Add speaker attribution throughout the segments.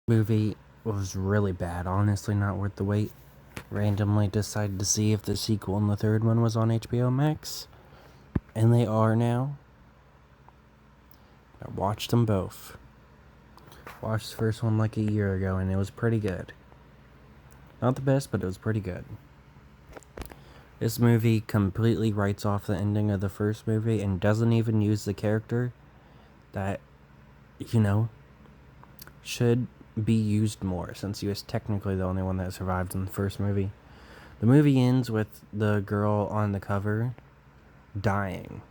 Speaker 1: Movie was really bad. Honestly, not worth the wait. Randomly decided to see if the sequel and the third one was on HBO Max, and they are now. I watched them both. Watched the first one like a year ago, and it was pretty good. Not the best, but it was pretty good. This movie completely writes off the ending of the first movie and doesn't even use the character that, you know, should be used more, since he was technically the only one that survived in the first movie. The movie ends with the girl on the cover dying.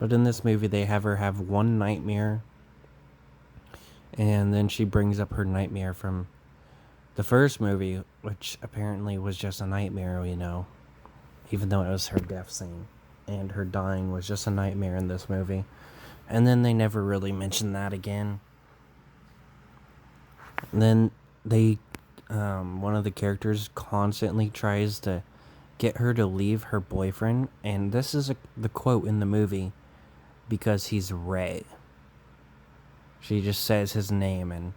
Speaker 1: But in this movie, they have her have one nightmare, and then she brings up her nightmare from the first movie, which apparently was just a nightmare, even though it was her death scene. And her dying was just a nightmare in this movie. And then they never really mentioned that again. And then one of the characters constantly tries to get her to leave her boyfriend, and this is the quote in the movie, because he's Ray. She just says his name, and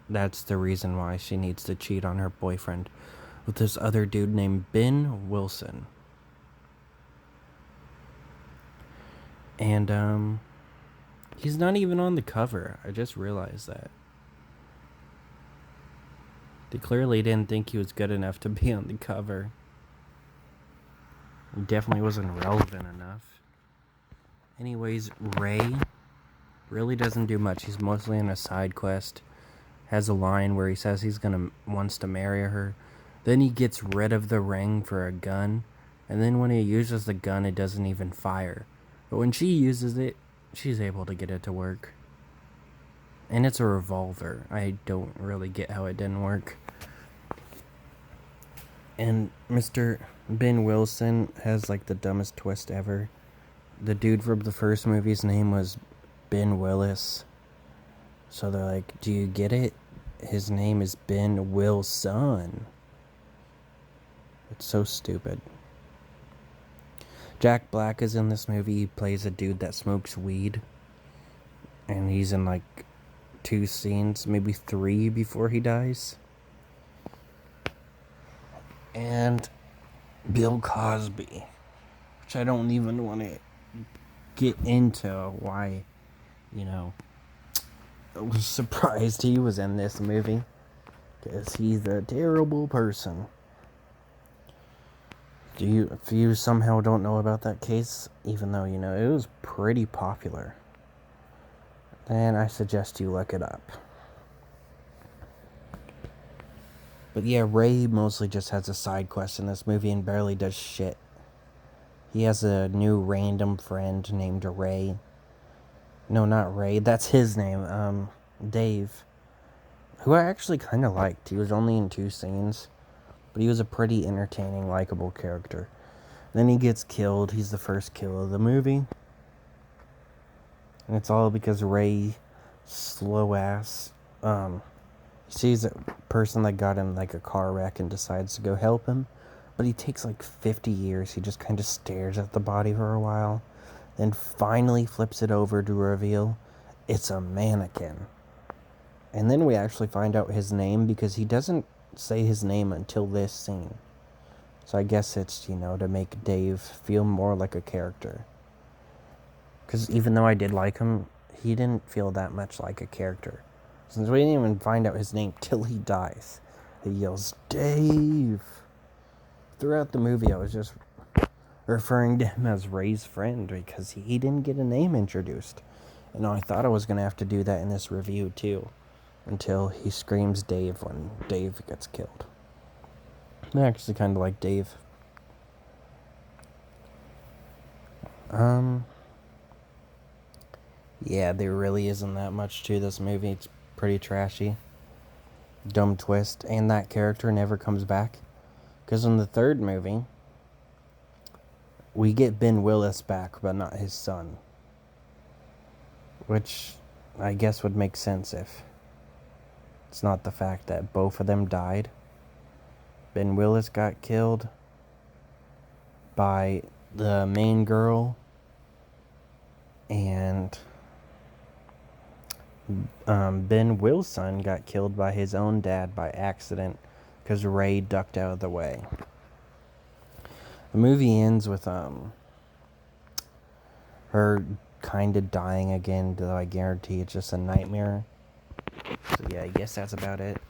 Speaker 1: that's the reason why she needs to cheat on her boyfriend with this other dude named Ben Wilson. And he's not even on the cover. I just realized that. They clearly didn't think he was good enough to be on the cover. He definitely wasn't relevant enough. Anyways, Ray really doesn't do much. He's mostly in a side quest. Has a line where he says wants to marry her. Then he gets rid of the ring for a gun. And then when he uses the gun, it doesn't even fire. But when she uses it, she's able to get it to work. And it's a revolver. I don't really get how it didn't work. And Mr. Ben Wilson has like the dumbest twist ever. The dude from the first movie's name was Ben Willis. So they're like, do you get it? His name is Ben Wilson. It's so stupid. Jack Black is in this movie. He plays a dude that smokes weed. And he's in like 2 scenes, maybe 3 before he dies. And Bill Cosby, which I don't even want to get into why, I was surprised he was in this movie, because he's a terrible person. If you somehow don't know about that case, even though, it was pretty popular, then I suggest you look it up. But yeah, Ray mostly just has a side quest in this movie and barely does shit. He has a new random friend named Ray. No, not Ray. That's his name. Dave. Who I actually kind of liked. He was only in 2 scenes, but he was a pretty entertaining, likable character. Then he gets killed. He's the first kill of the movie. And it's all because Ray, slow ass, sees a person that got in like a car wreck and decides to go help him. But he takes like 50 years. He just kind of stares at the body for a while. Then finally flips it over to reveal it's a mannequin. And then we actually find out his name, because he doesn't say his name until this scene. So I guess it's, to make Dave feel more like a character. Because even though I did like him, he didn't feel that much like a character. Since we didn't even find out his name till he dies. He yells, Dave! Throughout the movie, I was just referring to him as Ray's friend, because he didn't get a name introduced. And I thought I was going to have to do that in this review too, until he screams Dave when Dave gets killed. I actually kind of like Dave. Yeah, there really isn't that much to this movie. It's pretty trashy. Dumb twist. And that character never comes back. Because in the third movie, we get Ben Willis back, but not his son. Which I guess would make sense if it's not the fact that both of them died. Ben Willis got killed by the main girl, and Ben Will's son got killed by his own dad by accident because Ray ducked out of the way. The movie ends with her kind of dying again, though I guarantee it's just a nightmare. So yeah, I guess that's about it.